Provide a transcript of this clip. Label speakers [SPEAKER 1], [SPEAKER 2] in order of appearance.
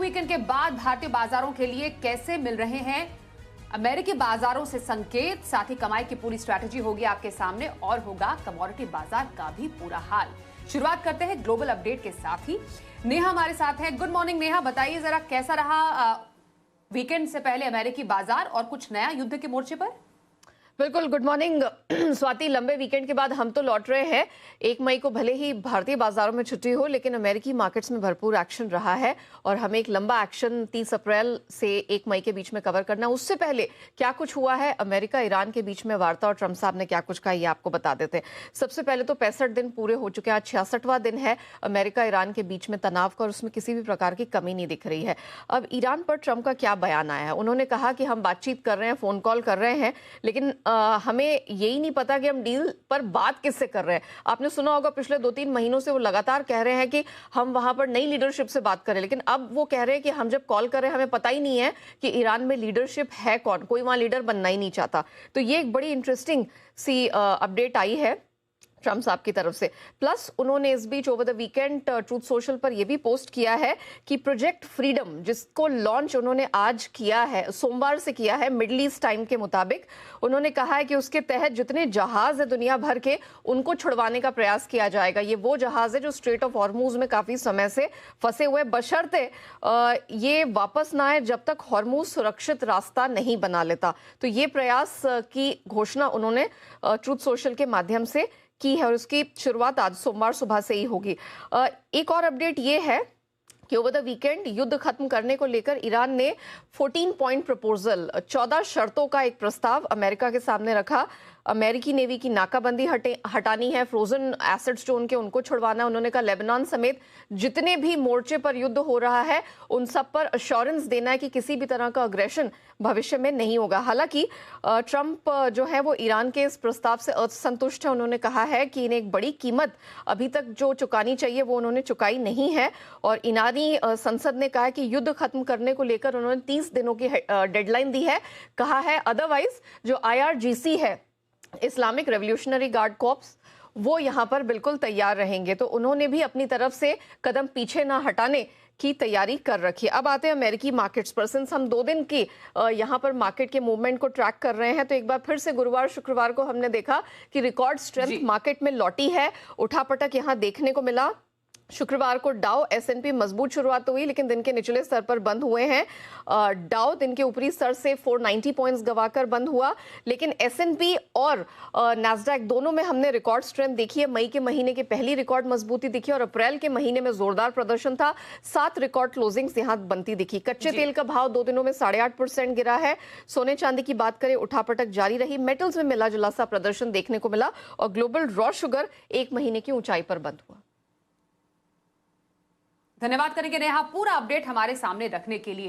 [SPEAKER 1] Weekend के बाद भारतीय बाजारों के लिए कैसे मिल रहे हैं अमेरिकी बाजारों से संकेत, साथ ही कमाई की पूरी स्ट्रैटेजी होगी आपके सामने और होगा कमोडिटी बाजार का भी पूरा हाल। शुरुआत करते हैं ग्लोबल अपडेट के साथ ही। नेहा हमारे साथ है। गुड मॉर्निंग नेहा, बताइए जरा कैसा रहा वीकेंड से पहले अमेरिकी बाजार और कुछ नया युद्ध के मोर्चे पर?
[SPEAKER 2] बिल्कुल, गुड मॉर्निंग स्वाति। लंबे वीकेंड के बाद हम तो लौट रहे हैं। 1 मई को भले ही भारतीय बाजारों में छुट्टी हो, लेकिन अमेरिकी मार्केट्स में भरपूर एक्शन रहा है और हमें एक लंबा एक्शन 30 अप्रैल से 1 मई के बीच में कवर करना। उससे पहले क्या कुछ हुआ है अमेरिका ईरान के बीच में वार्ता और ट्रंप साहब ने क्या कुछ कहा, ये आपको बता देते हैं। सबसे पहले तो 65 दिन पूरे हो चुके हैं। आज 66वां दिन है अमेरिका ईरान के बीच में तनाव का और उसमें किसी भी प्रकार की कमी नहीं दिख रही है। अब ईरान पर ट्रंप का क्या बयान आया है? उन्होंने कहा कि हम बातचीत कर रहे हैं, फोन कॉल कर रहे हैं, लेकिन हमें यही नहीं पता कि हम डील पर बात किससे कर रहे हैं। आपने सुना होगा पिछले 2-3 महीनों से वो लगातार कह रहे हैं कि हम वहां पर नई लीडरशिप से बात करें, लेकिन अब वो कह रहे हैं कि हम जब कॉल कर रहे हैं हमें पता ही नहीं है कि ईरान में लीडरशिप है कौन, कोई वहां लीडर बनना ही नहीं चाहता। तो ये एक बड़ी इंटरेस्टिंग सी अपडेट आई है ट्रंप साहब की तरफ से। प्लस उन्होंने इस बीच over the weekend Truth Social पर यह भी पोस्ट किया है कि प्रोजेक्ट फ्रीडम, जिसको लॉन्च उन्होंने आज किया है, सोमवार से किया है मिडिल ईस्ट टाइम के मुताबिक, उन्होंने कहा है कि उसके तहत जितने जहाज है दुनिया भर के उनको छुड़वाने का प्रयास किया जाएगा। ये वो जहाज है जो स्ट्रेट ऑफ हॉर्मूज में काफी समय से फंसे हुए, बशर्ते ये वापस ना आए जब तक हॉर्मूज सुरक्षित रास्ता नहीं बना लेता। तो ये प्रयास की घोषणा उन्होंने ट्रूथ सोशल के माध्यम से की है और उसकी शुरुआत आज सोमवार सुबह से ही होगी। एक और अपडेट ये है कि ओवर द वीकेंड युद्ध खत्म करने को लेकर ईरान ने 14 पॉइंट प्रपोजल, 14 शर्तों का एक प्रस्ताव अमेरिका के सामने रखा। अमेरिकी नेवी की नाकाबंदी हटानी है, फ्रोजन एसेट्स जो उनके उनको छुड़वाना है। उन्होंने कहा लेबनान समेत जितने भी मोर्चे पर युद्ध हो रहा है उन सब पर अश्योरेंस देना है कि किसी भी तरह का अग्रेशन भविष्य में नहीं होगा। हालांकि ट्रंप जो है वो ईरान के इस प्रस्ताव से असंतुष्ट है। उन्होंने कहा है कि इन्हें एक बड़ी कीमत अभी तक जो चुकानी चाहिए वो उन्होंने चुकाई नहीं है और ईरानी संसद ने कहा कि युद्ध खत्म करने को लेकर उन्होंने 30 दिनों की डेडलाइन दी है। कहा है अदरवाइज जो IRGC है, इस्लामिक रेवोल्यूशनरी गार्ड कॉर्प्स, वो यहां पर बिल्कुल तैयार रहेंगे। तो उन्होंने भी अपनी तरफ से कदम पीछे ना हटाने की तैयारी कर रखी है। अब आते हैं अमेरिकी मार्केट्स पर। सिंस हम 2 दिन की यहां पर मार्केट के मूवमेंट को ट्रैक कर रहे हैं, तो एक बार फिर से गुरुवार शुक्रवार को हमने देखा कि रिकॉर्ड स्ट्रेंथ मार्केट में लौटी है। उठापटक यहां देखने को मिला। शुक्रवार को डाउ S&P मजबूत शुरुआत हुई, लेकिन दिन के निचले स्तर पर बंद हुए हैं। डाउ दिन के ऊपरी स्तर से 490 पॉइंट्स गवाकर बंद हुआ, लेकिन S&P और नैस्डैक दोनों में हमने रिकॉर्ड स्ट्रेंथ देखी है। मई के महीने की पहली रिकॉर्ड मजबूती दिखी और अप्रैल के महीने में जोरदार प्रदर्शन था। 7 रिकॉर्ड क्लोजिंग्स यहां बनती दिखी। कच्चे तेल का भाव 2 दिनों में 8.5% गिरा है। सोने चांदी की बात करें, उठापटक जारी रही। मेटल्स में मिला जुला सा प्रदर्शन देखने को मिला और ग्लोबल रॉ शुगर 1 महीने की ऊंचाई पर बंद हुआ।
[SPEAKER 1] धन्यवाद करेंगे नेहा पूरा अपडेट हमारे सामने रखने के लिए।